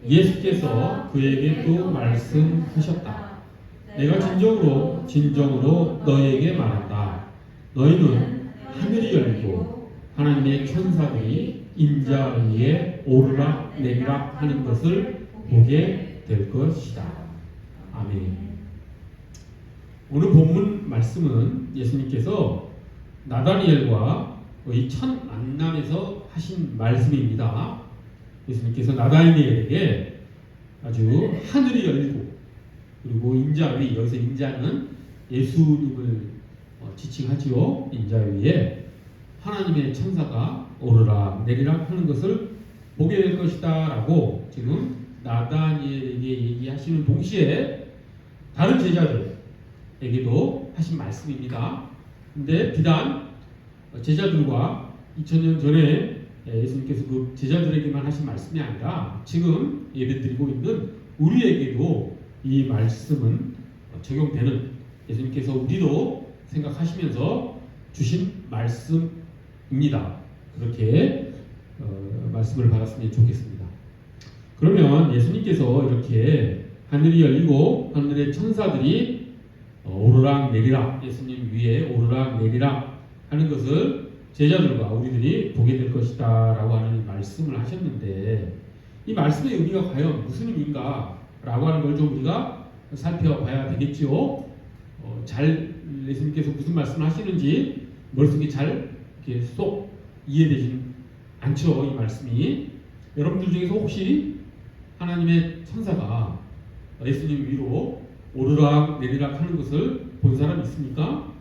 예수께서 그에게 또 말씀하셨다. 내가 진정으로 너희에게 말한다. 너희는 하늘이 열리고 하나님의 천사들이 인자 위에 오르락 내리락 하는 것을 보게 될 것이다. 아멘. 오늘 본문 말씀은 예수님께서 나다니엘과 이 첫 만남에서 하신 말씀입니다. 예수님께서 나다니엘에게 아주 하늘이 열리고 그리고 인자 위, 여기서 인자는 예수님을 지칭하지요. 인자 위에 하나님의 천사가 오르락 내리락 하는 것을 보게 될 것이다 라고 지금 나다니엘에게 얘기하시는 동시에 다른 제자들에게도 하신 말씀입니다. 근데 비단 제자들과 2000년 전에 예수님께서 그 제자들에게만 하신 말씀이 아니라 지금 예배드리고 있는 우리에게도 이 말씀은 적용되는, 예수님께서 우리도 생각하시면서 주신 말씀입니다. 그렇게 말씀을 받았으면 좋겠습니다. 그러면 예수님께서 이렇게 하늘이 열리고 하늘의 천사들이 오르락 내리락, 예수님 위에 오르락 내리락 하는 것을 제자들과 우리들이 보게 될 것이다 라고 하는 말씀을 하셨는데, 이 말씀의 의미가 과연 무슨 의미인가 라고 하는 걸 좀 우리가 살펴봐야 되겠지요. 잘 예수님께서 무슨 말씀을 하시는지 머릿속에 잘 이렇게 쏙 이해되진 않죠. 이 말씀이. 여러분들 중에서 혹시 하나님의 천사가 예수님 위로 오르락 내리락 하는 것을 본 사람 있습니까?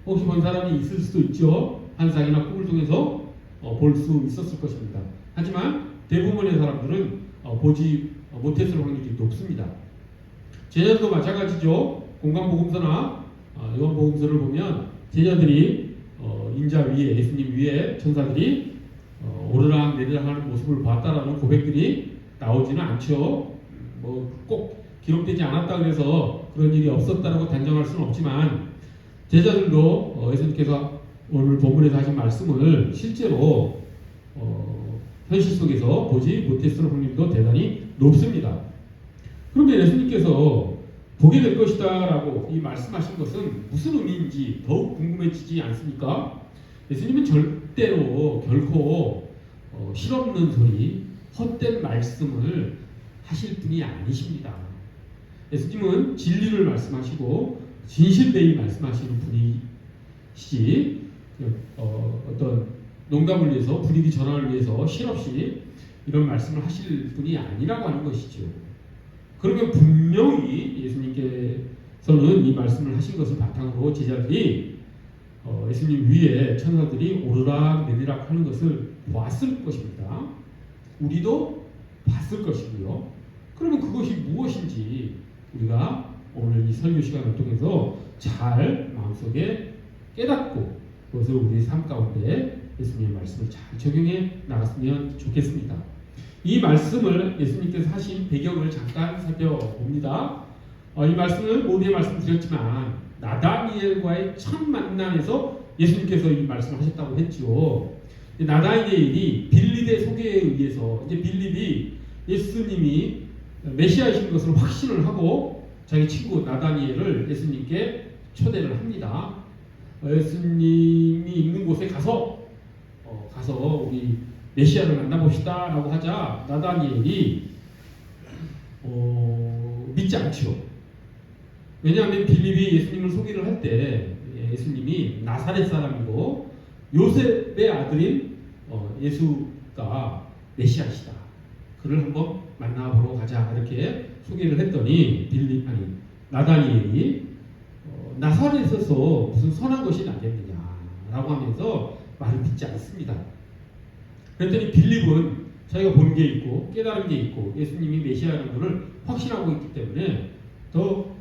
혹시 본 사람이 있을 수도 있죠. 환상이나 꿈을 통해서 볼 수 있었을 것입니다. 하지만 대부분의 사람들은 보지 못했을 확률이 높습니다. 제자들도 마찬가지죠. 공관복음서나 요한복음서를 보면 제자들이 인자 위에, 예수님 위에 천사들이 오르락 내리락 하는 모습을 봤다라는 고백들이 나오지는 않죠. 꼭 기록되지 않았다 그래서 그런 일이 없었다라고 단정할 수는 없지만, 제자들도 예수님께서 오늘 본문에서 하신 말씀을 실제로 현실 속에서 보지 못했을 확률도 대단히 높습니다. 그런데 예수님께서 보게 될 것이다 라고 이 말씀하신 것은 무슨 의미인지 더욱 궁금해지지 않습니까? 예수님은 절대로 결코 실없는 소리, 헛된 말씀을 하실 분이 아니십니다. 예수님은 진리를 말씀하시고 진실되이 말씀하시는 분이시지, 어떤 농담을 위해서, 분위기 전환을 위해서 실없이 이런 말씀을 하실 분이 아니라고 하는 것이죠. 그러면 분명히 예수님께서는 이 말씀을 하신 것을 바탕으로 제자들이 예수님 위에 천사들이 오르락 내리락 하는 것을 보았을 것입니다. 우리도 봤을 것이고요. 그러면 그것이 무엇인지 우리가 오늘 이 설교 시간을 통해서 잘 마음속에 깨닫고 그것을 우리 삶 가운데 예수님의 말씀을 잘 적용해 나갔으면 좋겠습니다. 이 말씀을 예수님께서 하신 배경을 잠깐 살펴봅니다. 이 말씀을 모두의 말씀 드렸지만 나다니엘과의 첫 만남에서 예수님께서 이 말씀을 하셨다고 했죠. 나다니엘이 빌립의 소개에 의해서, 이제 빌립이 예수님이 메시아이신 것을 확신을 하고 자기 친구 나다니엘을 예수님께 초대를 합니다. 예수님이 있는 곳에 가서 우리 메시아를 만나봅시다 라고 하자 나다니엘이 믿지 않죠. 왜냐하면 빌립이 예수님을 소개를 할 때 예수님이 나사렛 사람이고 요셉의 아들인 예수가 메시아시다, 그를 한번 만나보러 가자 이렇게 소개를 했더니 나다니엘이 나사렛에서 무슨 선한 것이 나겠느냐라고 하면서 말을 믿지 않습니다. 그랬더니 빌립은 자기가 본 게 있고 깨달은 게 있고 예수님이 메시아라는 것을 확신하고 있기 때문에 더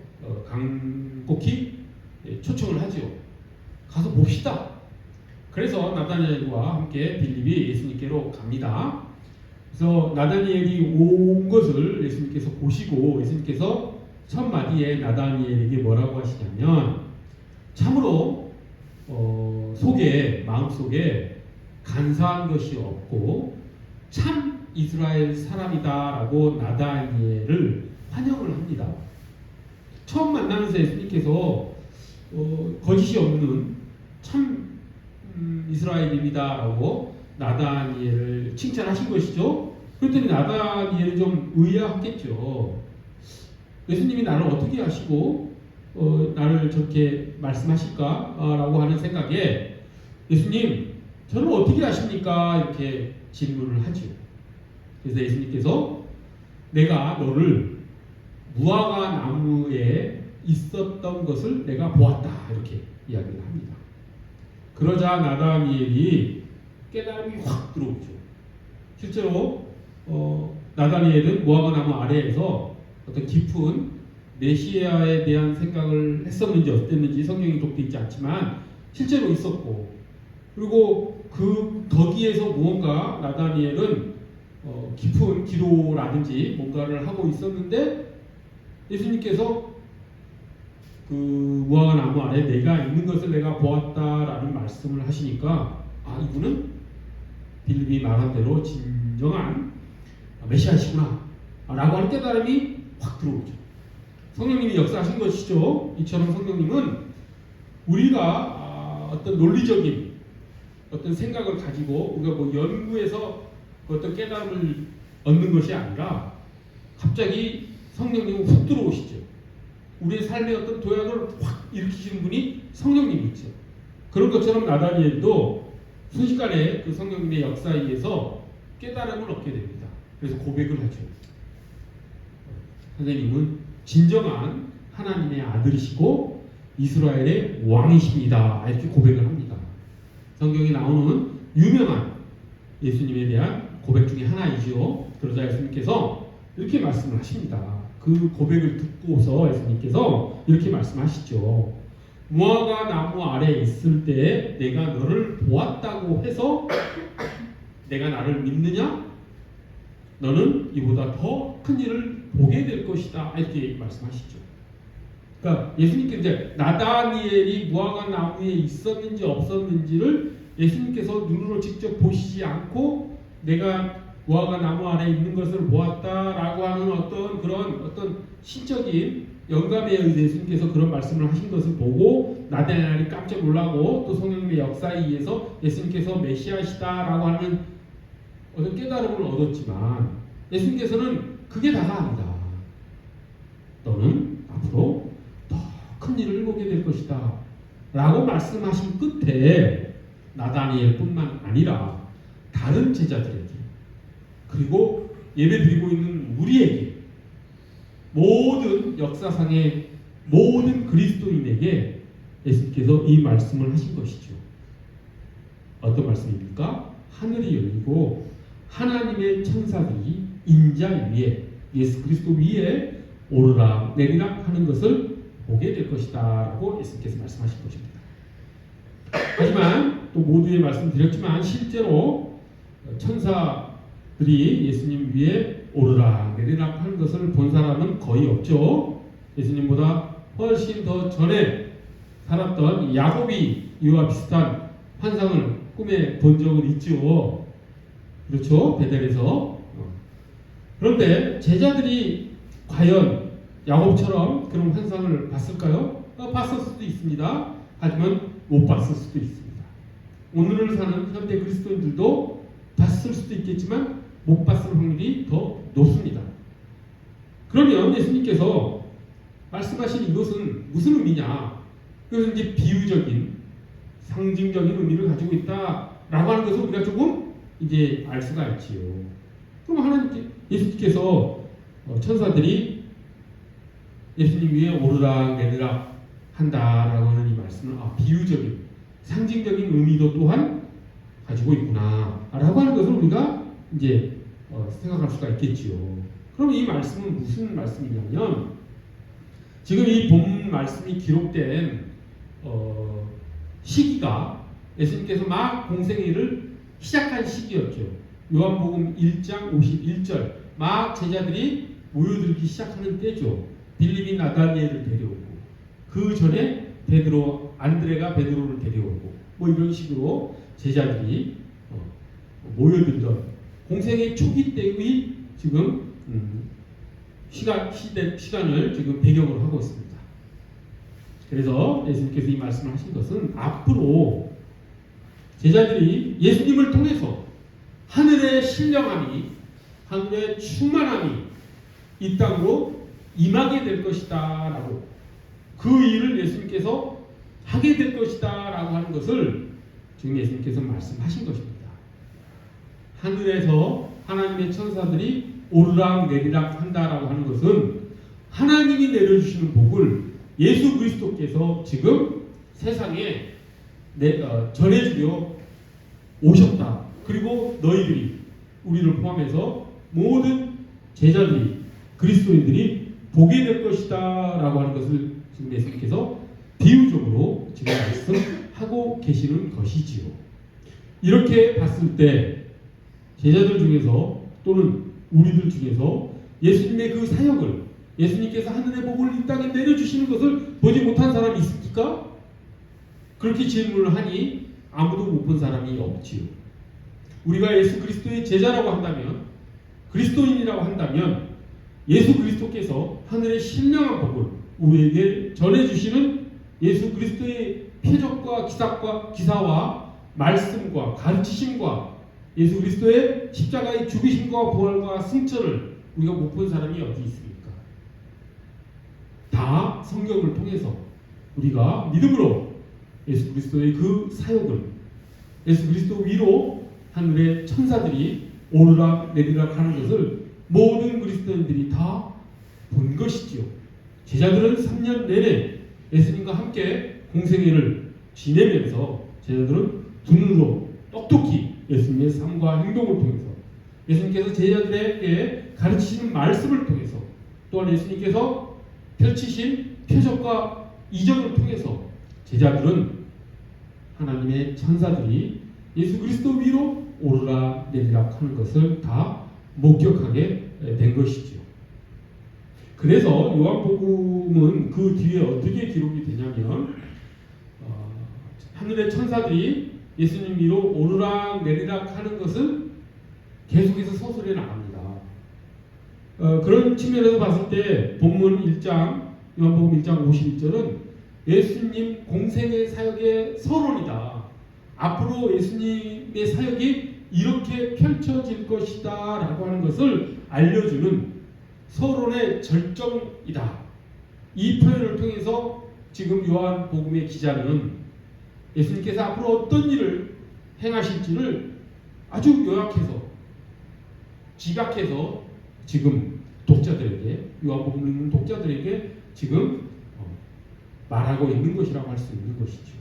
강곡히 초청을 하죠. 가서 봅시다. 그래서 나다니엘과 함께 빌립이 예수님께로 갑니다. 그래서 나다니엘이 온 것을 예수님께서 보시고 예수님께서 첫 마디에 나다니엘에게 뭐라고 하시냐면, 참으로 마음속에 간사한 것이 없고 참 이스라엘 사람이다라고 나다니엘을 환영을 합니다. 처음 만나면서 예수님께서 거짓이 없는 참 이스라엘입니다라고 나다니엘을 칭찬하신 것이죠. 그랬더니 나다니엘이 좀 의아했겠죠. 예수님이 나를 어떻게 하시고 나를 저렇게 말씀하실까라고 하는 생각에 예수님 저를 어떻게 아십니까? 이렇게 질문을 하죠. 그래서 예수님께서 내가 너를 무화과 나무에 있었던 것을 내가 보았다 이렇게 이야기를 합니다. 그러자 나다니엘이 깨달음이 확 들어오죠. 실제로 나다니엘은 무화과 나무 아래에서 어떤 깊은 메시아에 대한 생각을 했었는지 어땠는지 성경이 기록되어 있지 않지만 실제로 있었고, 그리고 그 거기에서 무언가 나다니엘은 깊은 기도라든지 뭔가를 하고 있었는데 예수님께서 그 무화과 나무 아래 내가 있는 것을 내가 보았다라는 말씀을 하시니까 이분은 빌립이 말한 대로 진정한 메시아시구나 라고 하는 깨달음이 확 들어오죠. 성령님이 역사하신 것이죠. 이처럼 성령님은 우리가 어떤 논리적인 어떤 생각을 가지고 우리가 뭐 연구해서 어떤 깨달음을 얻는 것이 아니라 갑자기 성령님은 훅 들어오시죠. 우리의 삶의 어떤 도약을 확 일으키시는 분이 성령님이 있죠. 그런 것처럼 나다니엘도 순식간에 그 성령님의 역사에 의해서 깨달음을 얻게 됩니다. 그래서 고백을 하죠. 선생님은 진정한 하나님의 아들이시고 이스라엘의 왕이십니다. 이렇게 고백을 합니다. 성경에 나오는 유명한 예수님에 대한 고백 중에 하나이죠. 그러자 예수님께서 이렇게 말씀을 하십니다. 그 고백을 듣고서 예수님께서 이렇게 말씀하시죠. 무화과 나무 아래 있을 때 내가 너를 보았다고 해서 내가 나를 믿느냐? 너는 이보다 더 큰 일을 보게 될 것이다. 이렇게 말씀하시죠. 그러니까 예수님께서 이제 나다니엘이 무화과 나무에 있었는지 없었는지를 예수님께서 눈으로 직접 보시지 않고 내가 무화과 나무 아래 있는 것을 보았다라고 하는 어떤 신적인 영감에 의해 예수님께서 그런 말씀을 하신 것을 보고 나다니엘이 깜짝 놀라고 또 성령님의 역사에 의해서 예수님께서 메시아시다라고 하는 어떤 깨달음을 얻었지만 예수님께서는 그게 다가 아니다. 너는 앞으로 더 큰 일을 보게 될 것이다 라고 말씀하신 끝에 나다니엘뿐만 아니라 다른 제자들에게 그리고 예배드리고 있는 우리에게 모든 역사상의 모든 그리스도인에게 예수님께서 이 말씀을 하신 것이죠. 어떤 말씀입니까? 하늘이 열리고 하나님의 천사들이 인자 위에 예수 그리스도 위에 오르락 내리락 하는 것을 보게 될 것이다 라고 예수님께서 말씀하신 것입니다. 하지만 또 모두에 말씀드렸지만 실제로 천사들이 예수님 위에 오르락 내리락 하는 것을 본 사람은 거의 없죠. 예수님보다 훨씬 더 전에 살았던 야곱이 이와 비슷한 환상을 꿈에 본 적은 있죠. 그렇죠? 베델에서. 그런데 제자들이 과연 야곱처럼 그런 환상을 봤을까요? 봤을 수도 있습니다. 하지만 못 봤을 수도 있습니다. 오늘을 사는 현대 그리스도인들도 봤을 수도 있겠지만 못 봤을 확률이 더 높습니다. 그러면 예수님께서 말씀하신 이것은 무슨 의미냐? 이것은 이제 비유적인 상징적인 의미를 가지고 있다라고 하는 것을 우리가 조금 이제 알 수가 있지요. 그럼 예수님께서 천사들이 예수님 위에 오르락 내리락 한다라고 하는 이 말씀은 비유적인 상징적인 의미도 또한 가지고 있구나라고 하는 것을 우리가 이제 생각할 수가 있겠지요. 그럼 이 말씀은 무슨 말씀이냐면 지금 이 본 말씀이 기록된 시기가 예수님께서 막 공생애를 시작한 시기였죠. 요한복음 1장 51절 막 제자들이 모여들기 시작하는 때죠. 빌립이 나다니엘을 데려오고 그 전에 안드레가 베드로를 데려오고 뭐 이런 식으로 제자들이 모여들던 공생의 초기 때의 지금 시간을 지금 배경으로 하고 있습니다. 그래서 예수님께서 이 말씀을 하신 것은 앞으로 제자들이 예수님을 통해서 하늘의 신령함이, 하늘의 충만함이 이 땅으로 임하게 될 것이다 라고, 그 일을 예수님께서 하게 될 것이다 라고 하는 것을 지금 예수님께서 말씀하신 것입니다. 하늘에서 하나님의 천사들이 오르락 내리락 한다라고 하는 것은 하나님이 내려주시는 복을 예수 그리스도께서 지금 세상에 전해주려 오셨다. 그리고 너희들이, 우리를 포함해서 모든 제자들이, 그리스도인들이 보게 될 것이다 라고 하는 것을 지금 예수님께서 비유적으로 지금 말씀하고 계시는 것이지요. 이렇게 봤을 때 제자들 중에서 또는 우리들 중에서 예수님의 그 사역을, 예수님께서 하늘의 복을 이 땅에 내려주시는 것을 보지 못한 사람이 있습니까? 그렇게 질문을 하니 아무도 못 본 사람이 없지요. 우리가 예수 그리스도의 제자라고 한다면, 그리스도인이라고 한다면 예수 그리스도께서 하늘의 신령한 복을 우리에게 전해주시는 예수 그리스도의 표적과 기사와 말씀과 가르치심과 예수 그리스도의 십자가의 죽으심과 부활과 승천을 우리가 못 본 사람이 어디 있습니까? 다 성경을 통해서 우리가 믿음으로 예수 그리스도의 그 사역을, 예수 그리스도 위로 하늘의 천사들이 오르락 내리락 하는 것을 모든 그리스도인들이 다 본 것이지요. 제자들은 3년 내내 예수님과 함께 공생애를 지내면서 제자들은 두 눈으로 똑똑히 예수님의 삶과 행동을 통해서, 예수님께서 제자들에게 가르치시는 말씀을 통해서, 또한 예수님께서 펼치신 표적과 이적을 통해서 제자들은 하나님의 천사들이 예수 그리스도 위로 오르락 내리락 하는 것을 다 목격하게 된 것이죠. 그래서 요한복음은 그 뒤에 어떻게 기록이 되냐면, 하늘의 천사들이 예수님 위로 오르락 내리락 하는 것은 계속해서 서술해 나갑니다. 그런 측면에서 봤을 때 본문 1장, 요한복음 1장 51절은 예수님 공생의 사역의 서론이다. 앞으로 예수님의 사역이 이렇게 펼쳐질 것이다 라고 하는 것을 알려주는 서론의 절정이다. 이 표현을 통해서 지금 요한복음의 기자는 예수님께서 앞으로 어떤 일을 행하실지를 아주 요약해서, 지각해서 지금 독자들에게, 요한복음 읽는 독자들에게 지금 말하고 있는 것이라고 할 수 있는 것이죠.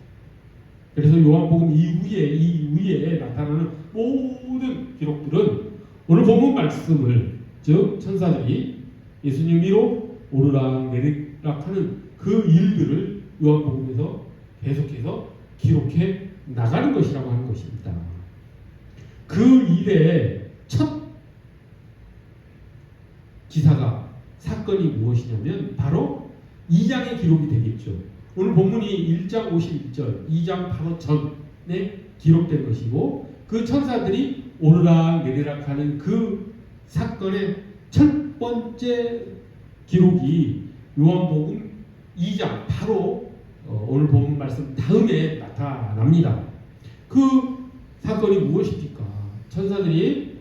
그래서 요한복음 이후에 나타나는 모든 기록들은 오늘 본문 말씀을, 즉 천사들이 예수님 위로 오르락 내리락 하는 그 일들을 요한복음에서 계속해서 기록해 나가는 것이라고 하는 것입니다. 그 일의 첫 기사가, 사건이 무엇이냐면 바로 2장의 기록이 되겠죠. 오늘 본문이 1장 51절, 2장 바로 전에 기록된 것이고, 그 천사들이 오르락 내리락 하는 그 사건의 첫 번째 기록이 요한복음 2장 바로 오늘 본문 말씀 다음에 나타납니다. 그 사건이 무엇입니까? 천사들이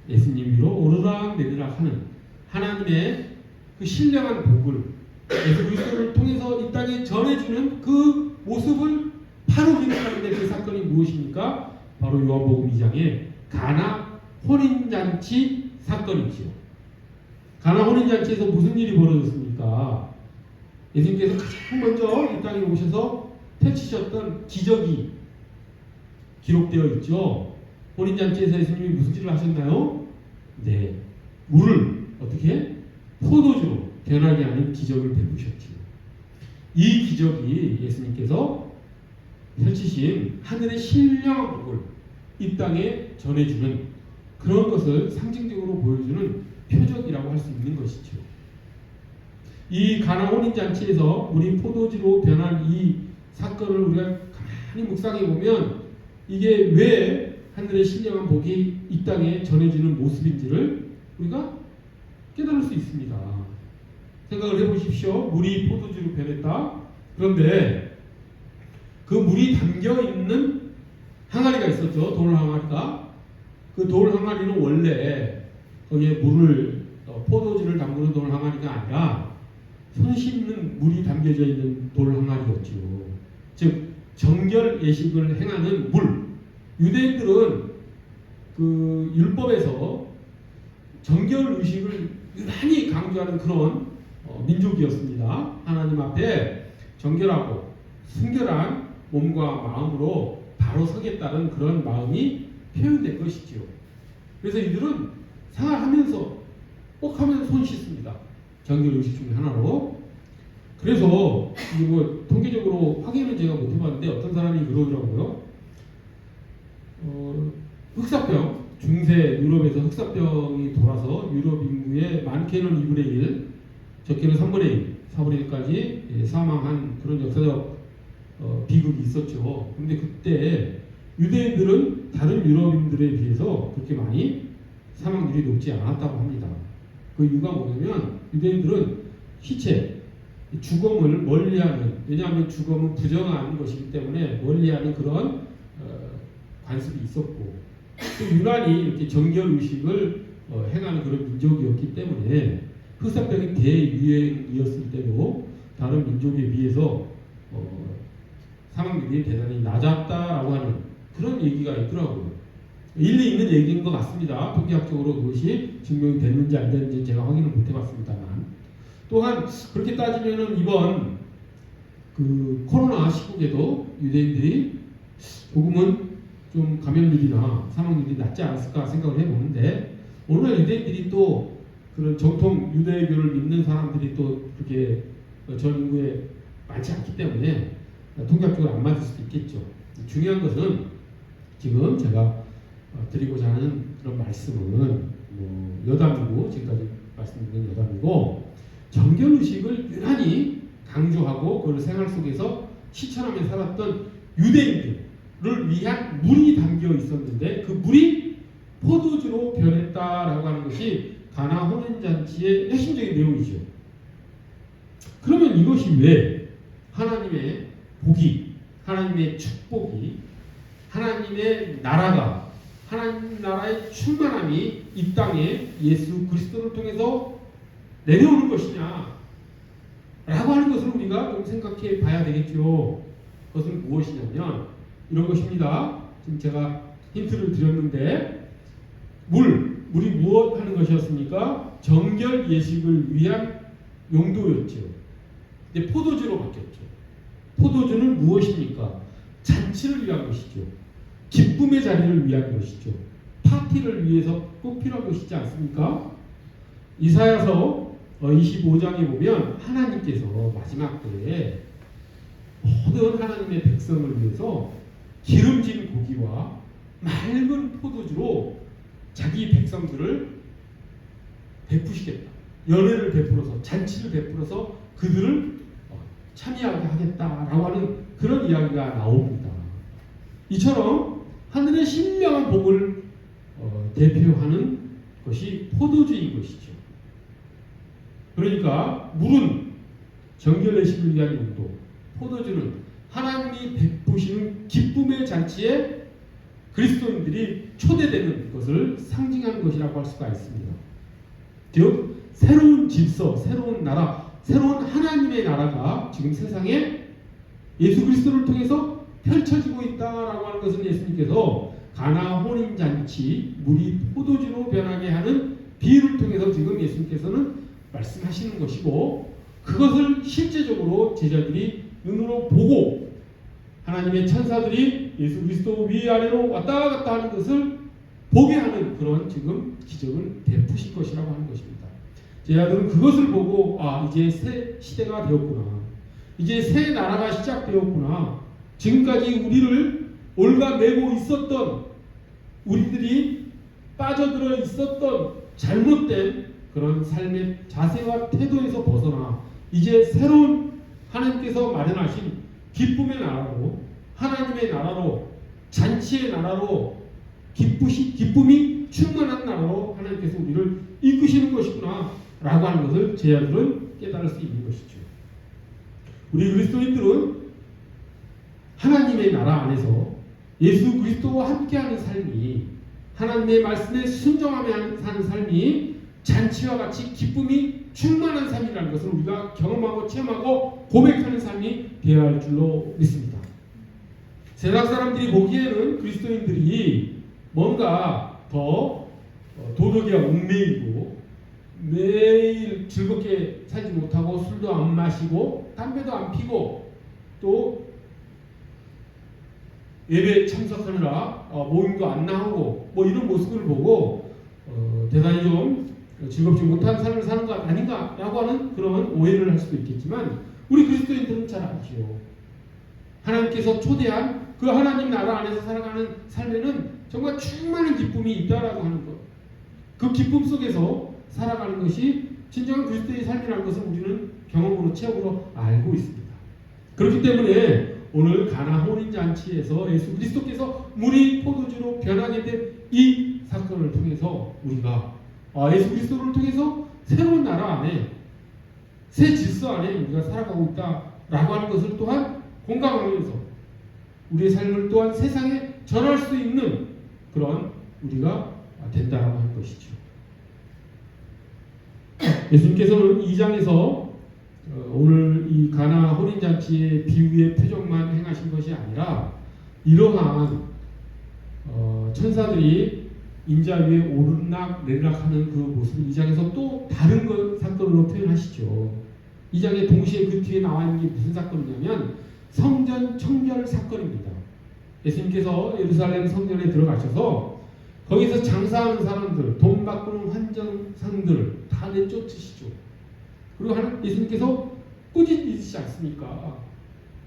예수님 위로 오르락 내리락 하는 하나님의 그 신령한 복을 예수 그리스도를 통해서 이 땅에 전해주는 그 모습을 바로 기록하는데, 그 사건이 무엇입니까? 바로 요한복음 2장의 가나 혼인잔치 사건이지요. 가나 혼인잔치에서 무슨 일이 벌어졌습니까? 예수님께서 가장 먼저 이 땅에 오셔서 펼치셨던 기적이 기록되어 있죠. 혼인잔치에서 예수님이 무슨 일을 하셨나요? 네, 물을 어떻게? 포도주로 변하게 하는 기적을 베푸셨지요. 이 기적이 예수님께서 펼치신 하늘의 신령한 복을 이 땅에 전해주는 그런 것을 상징적으로 보여주는 표적이라고 할 수 있는 것이죠. 이 가나 혼인잔치에서 물이 포도주로 변한 이 사건을 우리가 가만히 묵상해 보면, 이게 왜 하늘의 신령한 복이 이 땅에 전해지는 모습인지를 우리가 깨달을 수 있습니다. 생각을 해보십시오. 물이 포도주로 변했다. 그런데 그 물이 담겨있는 항아리가 있었죠. 돌 항아리가. 그 돌 항아리는 원래 거기에 물을 포도주를 담그는 돌 항아리가 아니라 손 씻는 물이 담겨져 있는 돌 항아리였죠. 즉 정결 예식을 행하는 물. 유대인들은 그 율법에서 정결 의식을 유난히 강조하는 그런 민족이었습니다. 하나님 앞에 정결하고 순결한 몸과 마음으로 바로 서겠다는 그런 마음이 표현된 것이지요. 그래서 이들은 생활하면서 꼭 하면 손 씻습니다. 정결 의식 중에 하나로. 그래서 이게 뭐 통계적으로 확인은 제가 못 해봤는데 어떤 사람이 그러더라고요. 흑사병, 중세 유럽에서 흑사병이 돌아서 유럽 인구의 많게는 2분의 1, 적게는 3분의 1, 4분의 1까지 사망한 그런 역사적 비극이 있었죠. 그런데 그때 유대인들은 다른 유럽인들에 비해서 그렇게 많이 사망률이 높지 않았다고 합니다. 그 이유가 뭐냐면 유대인들은 희체, 죽음을 멀리하는, 왜냐하면 죽음은 부정한 것이기 때문에 멀리하는 그런 관습이 있었고, 또 유난히 이렇게 정결 의식을 행하는 그런 민족이었기 때문에 흑사병이 대유행이었을 때도 다른 민족에 비해서 사망률이 대단히 낮았다라고 하는 그런 얘기가 있더라고요. 일리 있는 얘기인 것 같습니다. 통계학적으로 그것이 증명이 됐는지 안 됐는지 제가 확인을 못 해봤습니다만, 또한 그렇게 따지면은 이번 그 코로나 시국에도 유대인들이 조금은 좀 감염률이나 사망률이 낮지 않았을까 생각을 해보는데, 오늘 유대인들이 또 그런 정통 유대교를 믿는 사람들이 또 그렇게 전 인구에 많지 않기 때문에 통계학적으로 안 맞을 수도 있겠죠. 중요한 것은 지금 제가 드리고자 하는 그런 말씀은 뭐 여담이고, 지금까지 말씀드린 여담이고, 정결의식을 유난히 강조하고 그걸 생활 속에서 실천하며 살았던 유대인들을 위한 물이 담겨 있었는데 그 물이 포도주로 변했다라고 하는 것이 가나 혼인잔치의 핵심적인 내용이죠. 그러면 이것이 왜 하나님의 복이, 하나님의 축복이, 하나님의 나라가, 하나님 나라의 충만함이 이 땅에 예수 그리스도를 통해서 내려오는 것이냐 라고 하는 것을 우리가 좀 생각해 봐야 되겠죠. 그것은 무엇이냐면 이런 것입니다. 지금 제가 힌트를 드렸는데, 물이 무엇 하는 것이었습니까? 정결 예식을 위한 용도였죠. 근데 포도주로 바뀌었죠. 포도주는 무엇입니까? 잔치를 위한 것이죠. 기쁨의 자리를 위한 것이죠. 파티를 위해서 꼭 필요한 것이지 않습니까? 이사야서 25장에 보면 하나님께서 마지막 때에 모든 하나님의 백성을 위해서 기름진 고기와 맑은 포도주로 자기 백성들을 베푸시겠다. 연회를 베풀어서, 잔치를 베풀어서 그들을 참여하게 하겠다라고 하는 그런 이야기가 나옵니다. 이처럼 하늘의 신령한 복을 대표하는 것이 포도주인 것이죠. 그러니까 물은 정결 예식을 위한 용도, 포도주는 하나님이 베푸시는 기쁨의 잔치에 그리스도인들이 초대되는 것을 상징하는 것이라고 할 수가 있습니다. 즉 새로운 질서, 새로운 나라, 새로운 하나님의 나라가 지금 세상에 예수 그리스도를 통해서 펼쳐지고 있다라고 하는 것은 예수님께서 가나 혼인잔치 물이 포도주로 변하게 하는 비유를 통해서 지금 예수님께서는 말씀하시는 것이고, 그것을 실제적으로 제자들이 눈으로 보고 하나님의 천사들이 예수 그리스도 위아래로 왔다 갔다 하는 것을 보게 하는 그런 지금 기적을 베푸실 것이라고 하는 것입니다. 제자들은 그것을 보고 이제 새 시대가 되었구나, 이제 새 나라가 시작되었구나, 지금까지 우리를 올가매고 있었던, 우리들이 빠져들어 있었던 잘못된 그런 삶의 자세와 태도에서 벗어나 이제 새로운 하나님께서 마련하신 기쁨의 나라로, 하나님의 나라로, 잔치의 나라로 기쁨이 충만한 나라로 하나님께서 우리를 이끄시는 것이구나 라고 하는 것을 제자들은 깨달을 수 있는 것이죠. 우리 그리스도인들은 하나님의 나라 안에서 예수 그리스도와 함께하는 삶이, 하나님의 말씀에 순종하며 사는 삶이 잔치와 같이 기쁨이 충만한 삶이라는 것을 우리가 경험하고 체험하고 고백하는 삶이 되어야 할 줄로 믿습니다. 세상 사람들이 보기에는 그리스도인들이 뭔가 더 도덕이야 얽매이고 매일 즐겁게 살지 못하고 술도 안 마시고 담배도 안 피고 또 예배 참석하느라 모임도 안 나오고 뭐 이런 모습을 보고 대단히 좀 즐겁지 못한 삶을 사는 것 아닌가라고 하는 그런 오해를 할 수도 있겠지만, 우리 그리스도인들은 잘 알죠. 하나님께서 초대한 그 하나님 나라 안에서 살아가는 삶에는 정말 충만한 기쁨이 있다라고 하는 것, 그 기쁨 속에서 살아가는 것이 진정한 그리스도의 삶이라는 것을 우리는 경험으로 체험으로 알고 있습니다. 그렇기 때문에 오늘 가나 혼인잔치에서 예수 그리스도께서 물이 포도주로 변하게 된 이 사건을 통해서 우리가 예수 그리스도를 통해서 새로운 나라 안에, 새 질서 안에 우리가 살아가고 있다라고 하는 것을 또한 공감하면서 우리의 삶을 또한 세상에 전할 수 있는 그런 우리가 된다라고 하는 것이죠. 예수님께서는 2장에서 오늘 이 가나 혼인잔치의 비유의 표적만 행하신 것이 아니라 이러한 천사들이 인자 위에 오르락 내리락하는 그 모습을 2장에서 또 다른 사건으로 표현하시죠. 2장에 동시에 그 뒤에 나와 있는 게 무슨 사건이냐면 성전 청결 사건입니다. 예수님께서 예루살렘 성전에 들어가셔서 거기서 장사하는 사람들, 돈 바꾸는 환전상들 다 내쫓으시죠. 그리고 예수님께서 꾸짖으시지 않습니까?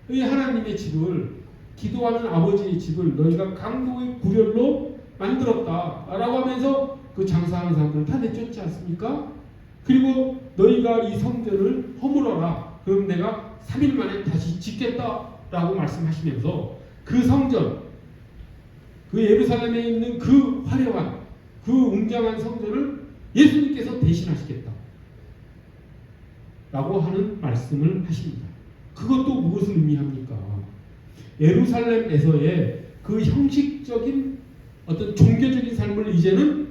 이 하나님의 집을, 기도하는 아버지의 집을 너희가 강도의 구렬로 만들었다라고 하면서 그 장사하는 사람들을 다 내쫓지 않습니까? 그리고 너희가 이 성전을 허물어라. 그럼 내가 3일 만에 다시 짓겠다라고 말씀하시면서 그 성전, 그 예루살렘에 있는 그 화려한, 그 웅장한 성전을 예수님께서 대신하시겠다 라고 하는 말씀을 하십니다. 그것도 무엇을 의미합니까? 예루살렘에서의 그 형식적인 어떤 종교적인 삶을 이제는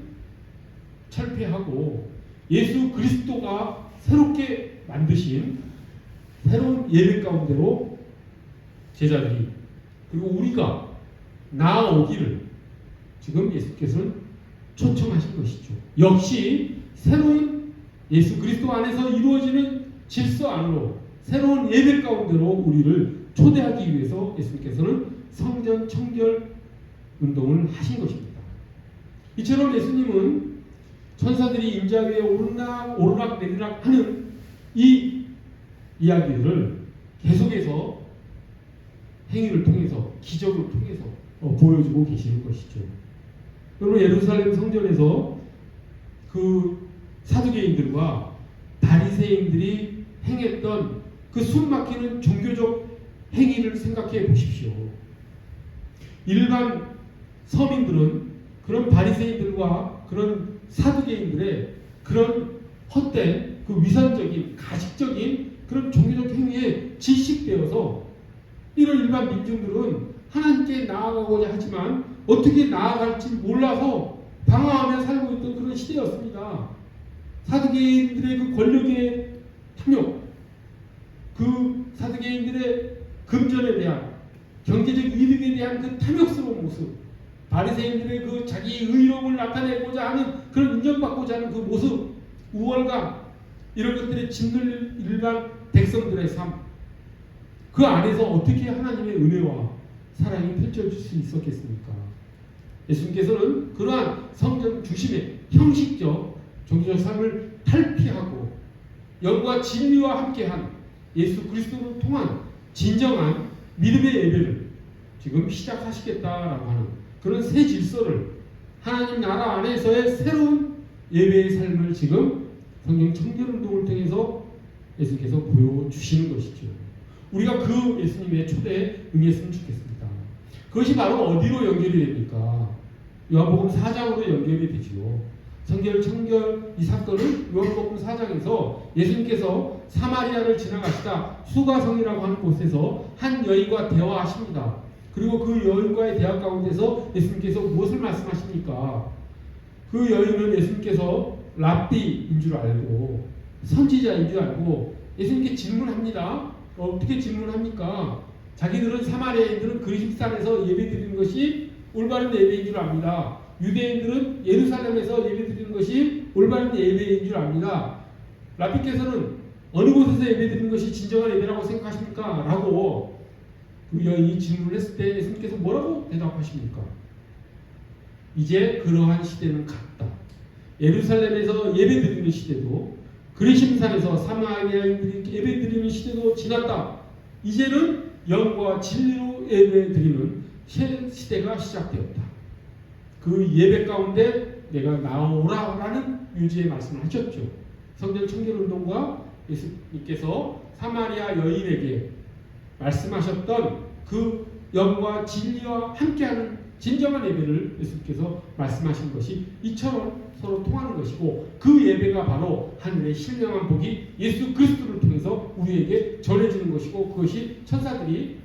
철폐하고 예수 그리스도가 새롭게 만드신 새로운 예배 가운데로 제자들이, 그리고 우리가 나아오기를 지금 예수께서는 초청하신 것이죠. 역시 새로운 예수 그리스도 안에서 이루어지는 질서 안으로, 새로운 예배 가운데로 우리를 초대하기 위해서 예수님께서는 성전 청결 운동을 하신 것입니다. 이처럼 예수님은 천사들이 인자 위에 오르락 내리락 하는 이 이야기들을 계속해서 행위를 통해서, 기적을 통해서 보여주고 계시는 것이죠. 여러분, 예루살렘 성전에서 그 사두개인들과 바리새인들이 행했던 그 숨막히는 종교적 행위를 생각해 보십시오. 일반 서민들은 그런 바리새인들과 그런 사두개인들의 그런 헛된 그 위선적인 가식적인 그런 종교적 행위에 질식되어서 이런 일반 민중들은 하나님께 나아가고자 하지만 어떻게 나아갈지 몰라서 방황하며 살고 있던 그런 시대였습니다. 사두개인들의 그 권력의 탐욕, 그 사두개인들의 금전에 대한, 경제적 이득에 대한 그 탐욕스러운 모습, 바리새인들의 그 자기 의로움을 나타내고자 하는 그런 인정받고자 하는 그 모습, 우월감, 이런 것들에 짓눌릴 일반 백성들의 삶, 그 안에서 어떻게 하나님의 은혜와 사랑이 펼쳐질 수 있었겠습니까? 예수님께서는 그러한 성전 중심의 형식적 종교적 삶을 탈피하고 영과 진리와 함께한 예수 그리스도를 통한 진정한 믿음의 예배를 지금 시작하시겠다라고 하는 그런 새 질서를, 하나님 나라 안에서의 새로운 예배의 삶을 지금 성경 청결운동을 통해서 예수님께서 보여주시는 것이죠. 우리가 그 예수님의 초대에 응했으면 좋겠습니다. 그것이 바로 어디로 연결이 됩니까? 요한복음 4장으로 연결이 되지요. 성결 청결 이 사건은 요한복음 4장에서 예수님께서 사마리아를 지나가시다 수가성이라고 하는 곳에서 한 여인과 대화하십니다. 그리고 그 여인과의 대화 가운데서 예수님께서 무엇을 말씀하십니까? 그 여인은 예수님께서 랍비인 줄 알고 선지자인 줄 알고 예수님께 질문합니다. 어떻게 질문합니까? 자기들은 사마리아인들은 그리스도산에서 예배드리는 것이 올바른 예배인 줄 압니다. 유대인들은 예루살렘에서 예배드리는 것이 올바른 예배인 줄 압니다. 랍비께서는 어느 곳에서 예배드리는 것이 진정한 예배라고 생각하십니까? 라고 그 여인이 질문을 했을 때 예수님께서 뭐라고 대답하십니까? 이제 그러한 시대는 갔다. 예루살렘에서 예배드리는 시대도 그리심산에서 사마리아인들이 예배드리는 시대도 지났다. 이제는 영과 진리로 예배드리는 새 시대가 시작되었다. 그 예배 가운데 내가 나오라라는 유지의 말씀을 하셨죠. 성전 청결운동과 예수님께서 사마리아 여인에게 말씀하셨던 그 영과 진리와 함께하는 진정한 예배를 예수님께서 말씀하신 것이 이처럼 서로 통하는 것이고 그 예배가 바로 하늘의 신령한 복이 예수 그리스도를 통해서 우리에게 전해지는 것이고 그것이 천사들이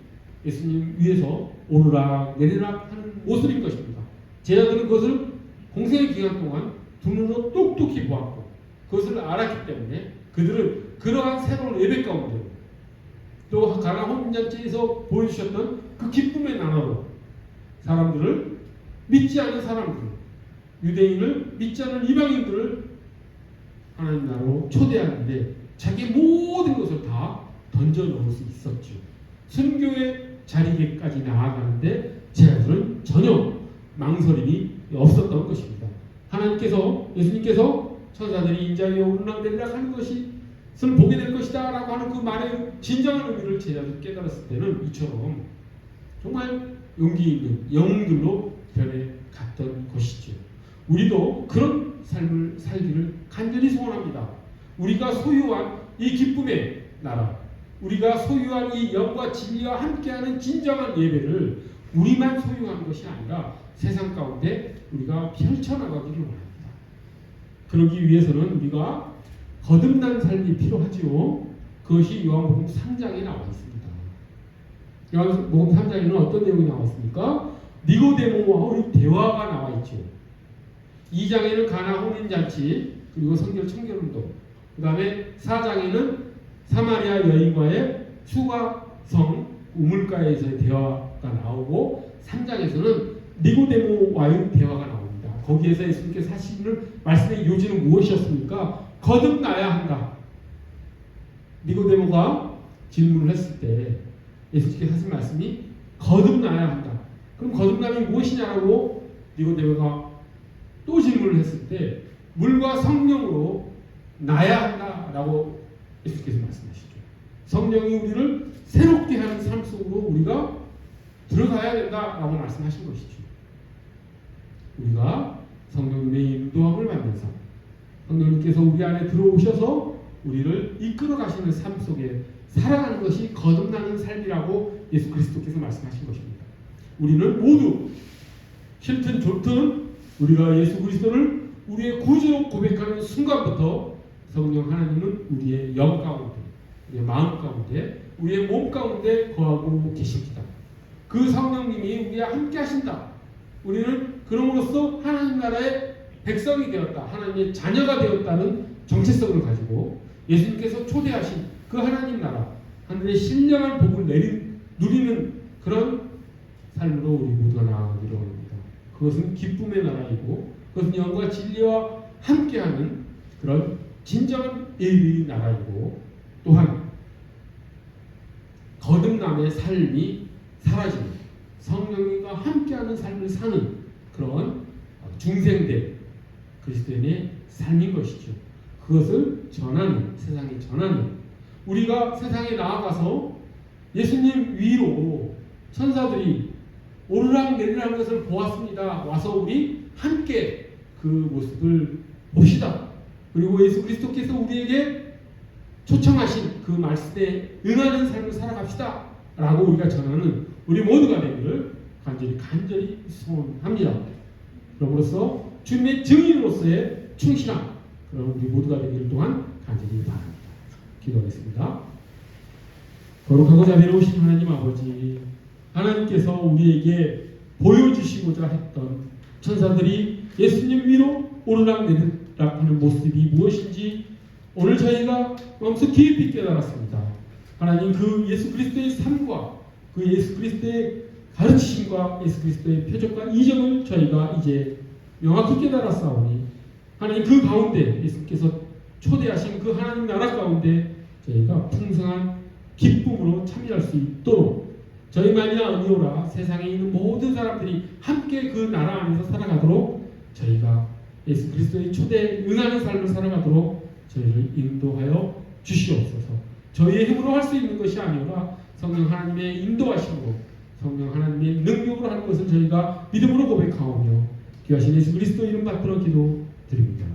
예수님 위에서 오르락 내리락 하는 모습인 것입니다. 제자들은 그것을 공생의 기간 동안 두 눈으로 똑똑히 보았고 그것을 알았기 때문에 그들은 그러한 새로운 예배 가운데 또 가나 혼인잔치에서 보여주셨던 그 기쁨의 나라로 사람들을 믿지 않는 사람들 유대인을 믿지 않는 이방인들을 하나님 나라로 초대하는데 자기 모든 것을 다 던져 넣을 수 있었죠. 순교의 자리에까지 나아가는데 제자들은 전혀 망설임이 없었던 것입니다. 하나님께서 예수님께서 천사들이 인자위에 오르락내리락 하는 것을 보게 될 것이다 라고 하는 그 말의 진정한 의미를 제자들이 깨달았을 때는 이처럼 정말 용기 있는 영웅들로 변해갔던 것이죠. 우리도 그런 삶을 살기를 간절히 소원합니다. 우리가 소유한 이 기쁨의 나라, 우리가 소유한 이 영과 진리와 함께하는 진정한 예배를 우리만 소유하는 것이 아니라 세상 가운데 우리가 펼쳐나가기를 원합니다. 그러기 위해서는 우리가 거듭난 삶이 필요하지요. 그것이 요한복음 3장에 나와 있습니다. 요한복음 3장에는 어떤 내용이 나와 있습니까? 니고데모와의 대화가 나와 있죠. 2장에는 가나 혼인잔치 그리고 성결 청결운동 그 다음에 4장에는 사마리아 여인과의 수가성 우물가에서의 대화가 나오고 3장에서는 니고데모와의 대화가 나옵니다. 거기에서 예수님께서 하시는 말씀의 요지는 무엇이었습니까? 거듭나야 한다. 니고데모가 질문을 했을 때 예수님께서 하신 말씀이 거듭나야 한다. 그럼 거듭남이 무엇이냐라고 니고데모가 또 질문을 했을 때 물과 성령으로 나야 한다라고 예수님께서 말씀하시죠. 성령이 우리를 새롭게 하는 삶 속으로 우리가 들어가야 된다라고 말씀하신 것이죠. 우리가 성령님의 인도함을 받는 삶, 성령님께서 우리 안에 들어오셔서 우리를 이끌어 가시는 삶 속에 살아가는 것이 거듭나는 삶이라고 예수 그리스도께서 말씀하신 것입니다. 우리는 모두 싫든 좋든 우리가 예수 그리스도를 우리의 구주로 고백하는 순간부터 성령 하나님은 우리의 영 가운데, 우리의 마음 가운데, 우리의 몸 가운데 거하고 계십니다. 그 성령님이 우리와 함께 하신다. 우리는 그럼으로써 하나님 나라의 백성이 되었다. 하나님의 자녀가 되었다는 정체성을 가지고 예수님께서 초대하신 그 하나님 나라, 하늘의 신령한 복을 누리는 그런 삶으로 우리 모두가 나아가기를 원합니다. 그것은 기쁨의 나라이고 그것은 영과 진리와 함께하는 그런 진정한 예배의 나라이고 또한 거듭남의 삶이 사라지는 성령님과 함께하는 삶을 사는 그런 중생된 그리스도인의 삶인 것이죠. 그것을 전하는, 세상에 전하는, 우리가 세상에 나아가서 예수님 위로 천사들이 오르락내리락 것을 보았습니다. 와서 우리 함께 그 모습을 봅시다. 그리고 예수 그리스도께서 우리에게 초청하신 그 말씀에 응하는 삶을 살아갑시다 라고 우리가 전하는 우리 모두가 되기를 간절히 소원합니다. 그럼으로써 주님의 증인으로서의 충실함, 그런 우리 모두가 되기를 또한 간절히 바랍니다. 기도하겠습니다. 거룩하고 자비로우신 하나님 아버지, 하나님께서 우리에게 보여주시고자 했던 천사들이 예수님 위로 오르락내리락 하는 모습이 무엇인지 오늘 저희가 마음속 깊이 깨달았습니다. 하나님, 그 예수 그리스도의 삶과 그 예수 그리스도의 가르치심과 예수 그리스도의 표적과 이적을 저희가 이제 명확히 깨달았사오니 하나님, 그 가운데 예수께서 초대하신 그 하나님 나라 가운데 저희가 풍성한 기쁨으로 참여할 수 있도록 저희만이 아니오라 세상에 있는 모든 사람들이 함께 그 나라 안에서 살아가도록 저희가 예수 그리스도의 초대에 응하는 삶을 살아가도록 저희를 인도하여 주시옵소서. 저희의 힘으로 할 수 있는 것이 아니오라 성령 하나님의 인도하심으로 성령 하나님의 능력으로 하는 것을 저희가 믿음으로 고백하오며 귀하신 예수 그리스도 이름 받들어 기도드립니다.